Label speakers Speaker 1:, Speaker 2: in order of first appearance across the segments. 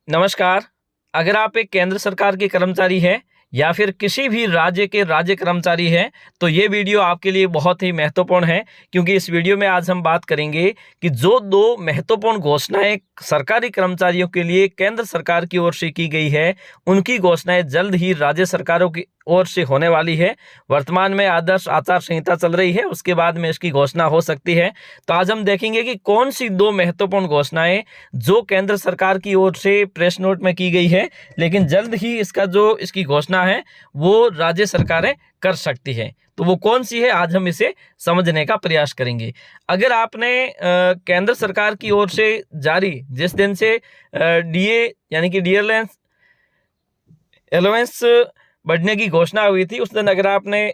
Speaker 1: नमस्कार। अगर आप एक केंद्र सरकार के कर्मचारी हैं या फिर किसी भी राज्य के राज्य कर्मचारी हैं, तो ये वीडियो आपके लिए बहुत ही महत्वपूर्ण है, क्योंकि इस वीडियो में आज हम बात करेंगे कि जो 2 महत्वपूर्ण घोषणाएं सरकारी कर्मचारियों के लिए केंद्र सरकार की ओर से की गई है, उनकी घोषणाएं जल्द ही राज्य सरकारों की ओर से होने वाली है। वर्तमान में आदर्श आचार संहिता चल रही है, उसके बाद में इसकी घोषणा हो सकती है। तो आज हम देखेंगे कि कौन सी 2 महत्वपूर्ण घोषणाएं जो केंद्र सरकार की ओर से प्रेस नोट में की गई है, लेकिन जल्द ही इसकी घोषणा है वो राज्य सरकारें कर सकती है। तो वो कौन सी है, आज हम इसे समझने का प्रयास करेंगे। अगर आपने केंद्र सरकार की ओर से जारी जिस दिन से डीए यानी कि डी अलाउंस बढ़ने की घोषणा हुई थी, उस दिन अगर आपने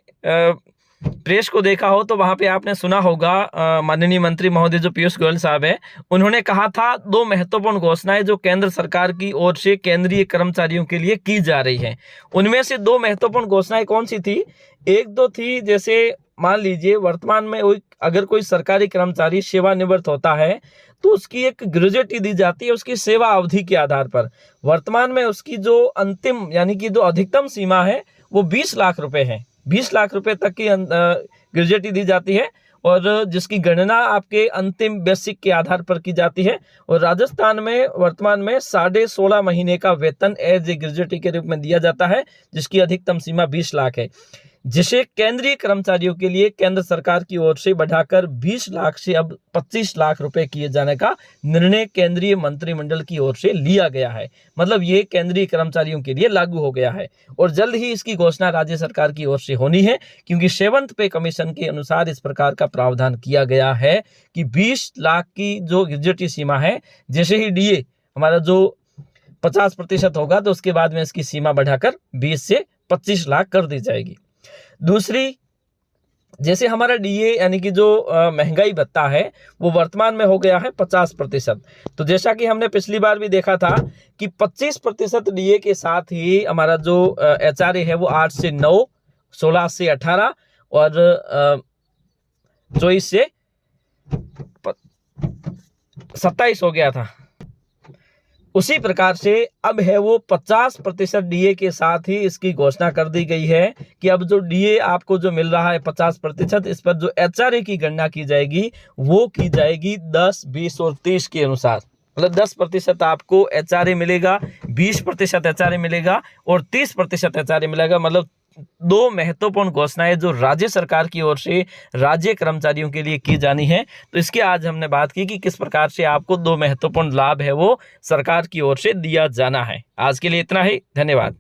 Speaker 1: प्रेस को देखा हो तो वहां पे आपने सुना होगा माननीय मंत्री महोदय जो पीयूष गोयल साहब है, उन्होंने कहा था 2 महत्वपूर्ण घोषणाएं जो केंद्र सरकार की ओर से केंद्रीय कर्मचारियों के लिए की जा रही हैं। उनमें से 2 महत्वपूर्ण घोषणाएं कौन सी थी? एक तो थी, जैसे मान लीजिए वर्तमान में अगर कोई सरकारी कर्मचारी सेवानिवृत्त होता है तो उसकी एक ग्रेजुएटी दी जाती है उसकी सेवा अवधि के आधार पर। वर्तमान में उसकी जो अंतिम यानी कि जो अधिकतम सीमा है वो 20 लाख रुपए है। 20 लाख रुपए तक की ग्रेजुएटी दी जाती है और जिसकी गणना आपके अंतिम बेसिक के आधार पर की जाती है। और राजस्थान में वर्तमान में 16.5 महीने का वेतन एज ए ग्रेजुएटी के रूप में दिया जाता है, जिसकी अधिकतम सीमा 20 लाख है, जिसे केंद्रीय कर्मचारियों के लिए केंद्र सरकार की ओर से बढ़ाकर 20 लाख से अब 25 लाख रुपए किए जाने का निर्णय केंद्रीय मंत्रिमंडल की ओर से लिया गया है। मतलब ये केंद्रीय कर्मचारियों के लिए लागू हो गया है और जल्द ही इसकी घोषणा राज्य सरकार की ओर से होनी है, क्योंकि 7th पे कमीशन के अनुसार इस प्रकार का प्रावधान किया गया है कि 20 लाख की जो ग्रेजुएटी सीमा है, जैसे ही डीए हमारा जो 50% होगा तो उसके बाद में इसकी सीमा बढ़ाकर 20 से 25 लाख कर दी जाएगी। दूसरी, जैसे हमारा डीए यानी कि जो महंगाई भत्ता है वो वर्तमान में हो गया है 50%। तो जैसा कि हमने पिछली बार भी देखा था कि 25% डीए के साथ ही हमारा जो एचआरए है वो 8 से 9, 16 से 18 और 24 से 27 हो गया था। उसी प्रकार से अब है वो 50% डीए के साथ ही इसकी घोषणा कर दी गई है कि अब जो डीए आपको जो मिल रहा है 50%, इस पर जो एचआरए की गणना की जाएगी वो की जाएगी 10, 20 और 30 के अनुसार। मतलब 10% आपको एचआरए मिलेगा, 20% एचआरए मिलेगा और 30% एचआरए मिलेगा। मतलब 2 महत्वपूर्ण घोषणाएं जो राज्य सरकार की ओर से राज्य कर्मचारियों के लिए की जानी है। तो इसके आज हमने बात की कि किस प्रकार से आपको 2 महत्वपूर्ण लाभ है वो सरकार की ओर से दिया जाना है। आज के लिए इतना ही, धन्यवाद।